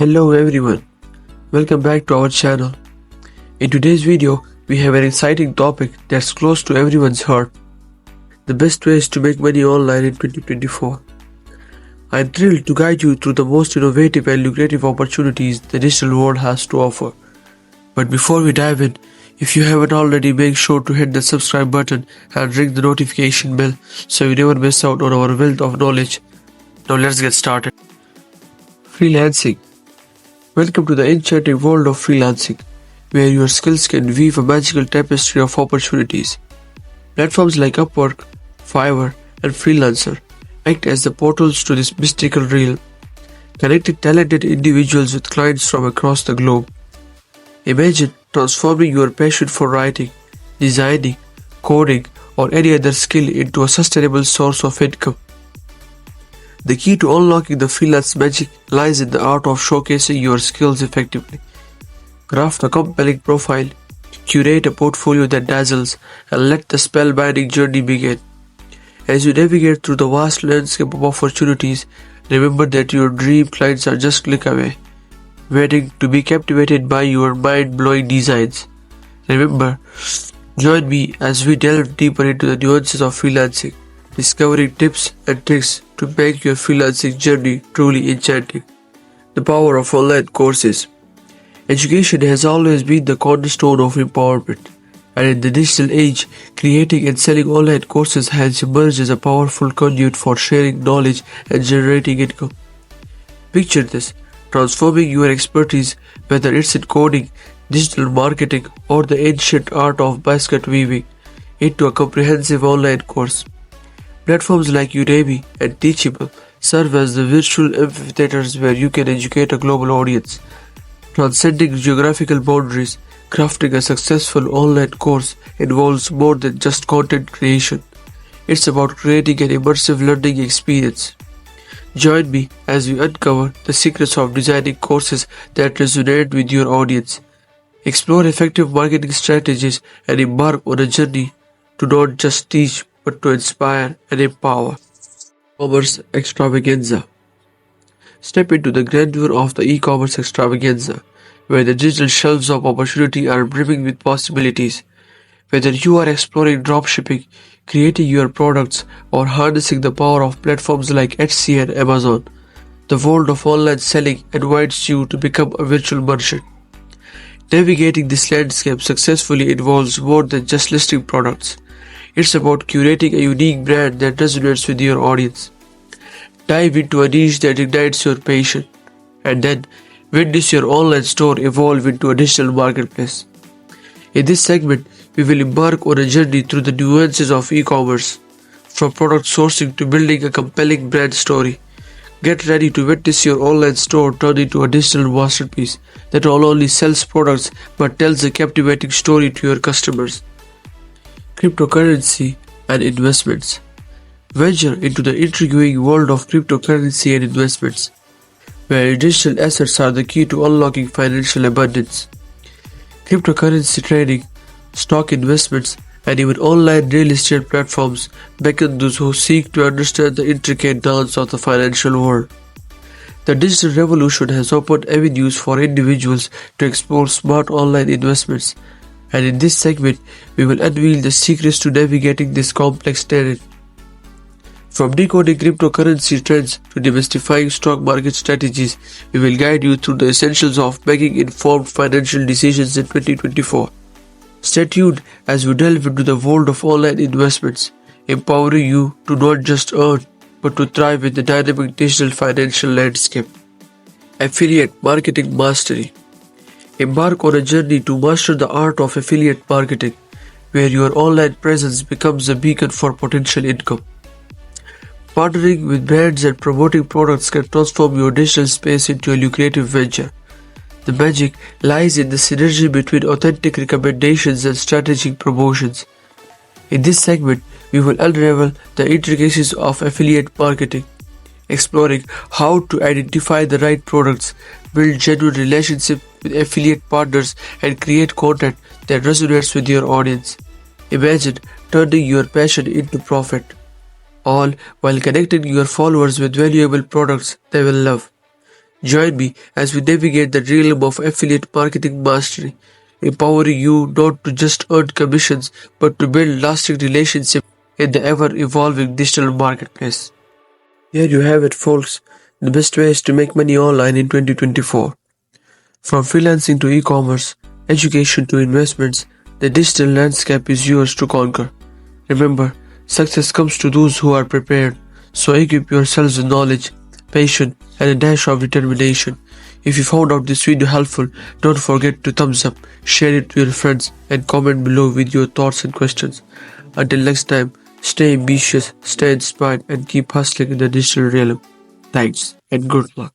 Hello everyone, welcome back to our channel. In today's video, we have an exciting topic that's close to everyone's heart. The best ways to make money online in 2024. I'm thrilled to guide you through the most innovative and lucrative opportunities the digital world has to offer. But before we dive in, if you haven't already, make sure to hit the subscribe button and ring the notification bell so you never miss out on our wealth of knowledge. Now let's get started. Freelancing. Welcome to the enchanting world of freelancing, where your skills can weave a magical tapestry of opportunities. Platforms like Upwork, Fiverr, and Freelancer act as the portals to this mystical realm, connecting talented individuals with clients from across the globe. Imagine transforming your passion for writing, designing, coding, or any other skill into a sustainable source of income. The key to unlocking the freelance magic lies in the art of showcasing your skills effectively. Craft a compelling profile, curate a portfolio that dazzles, and let the spellbinding journey begin. As you navigate through the vast landscape of opportunities, remember that your dream clients are just a click away, waiting to be captivated by your mind-blowing designs. Remember, join me as we delve deeper into the nuances of freelancing, discovering tips and tricks to make your freelancing journey truly enchanting. The power of online courses. Education has always been the cornerstone of empowerment, and in the digital age, creating and selling online courses has emerged as a powerful conduit for sharing knowledge and generating income. Picture this, transforming your expertise, whether it's in coding, digital marketing, or the ancient art of basket weaving, into a comprehensive online course. Platforms like Udemy and Teachable serve as the virtual amphitheaters where you can educate a global audience. Transcending geographical boundaries, crafting a successful online course involves more than just content creation. It's about creating an immersive learning experience. Join me as we uncover the secrets of designing courses that resonate with your audience. Explore effective marketing strategies and embark on a journey to not just teach but to inspire and empower. E-commerce extravaganza. Step into the grandeur of the e-commerce extravaganza, where the digital shelves of opportunity are brimming with possibilities. Whether you are exploring dropshipping, creating your products, or harnessing the power of platforms like Etsy and Amazon, the world of online selling invites you to become a virtual merchant. Navigating this landscape successfully involves more than just listing products. It's about curating a unique brand that resonates with your audience. Dive into a niche that ignites your passion, and then witness your online store evolve into a digital marketplace. In this segment, we will embark on a journey through the nuances of e-commerce, from product sourcing to building a compelling brand story. Get ready to witness your online store turn into a digital masterpiece that not only sells products but tells a captivating story to your customers. Cryptocurrency and investments. Venture into the intriguing world of cryptocurrency and investments, where digital assets are the key to unlocking financial abundance. Cryptocurrency trading, stock investments, and even online real estate platforms beckon those who seek to understand the intricate dance of the financial world. The digital revolution has opened avenues for individuals to explore smart online investments, and in this segment, we will unveil the secrets to navigating this complex terrain. From decoding cryptocurrency trends to demystifying stock market strategies, we will guide you through the essentials of making informed financial decisions in 2024. Stay tuned as we delve into the world of online investments, empowering you to not just earn, but to thrive in the dynamic digital financial landscape. Affiliate Marketing Mastery. Embark on a journey to master the art of affiliate marketing, where your online presence becomes a beacon for potential income. Partnering with brands and promoting products can transform your digital space into a lucrative venture. The magic lies in the synergy between authentic recommendations and strategic promotions. In this segment, we will unravel the intricacies of affiliate marketing, exploring how to identify the right products, build genuine relationships with affiliate partners, and create content that resonates with your audience. Imagine turning your passion into profit, all while connecting your followers with valuable products they will love. Join me as we navigate the realm of affiliate marketing mastery, empowering you not to just earn commissions but to build lasting relationships in the ever-evolving digital marketplace. Here you have it, folks. The best ways to make money online in 2024. From freelancing to e-commerce, education to investments, the digital landscape is yours to conquer. Remember, success comes to those who are prepared, so equip yourselves with knowledge, patience, and a dash of determination. If you found out this video helpful, don't forget to thumbs up, share it to your friends, and comment below with your thoughts and questions. Until next time, stay ambitious, stay inspired, and keep hustling in the digital realm. Thanks, and good luck.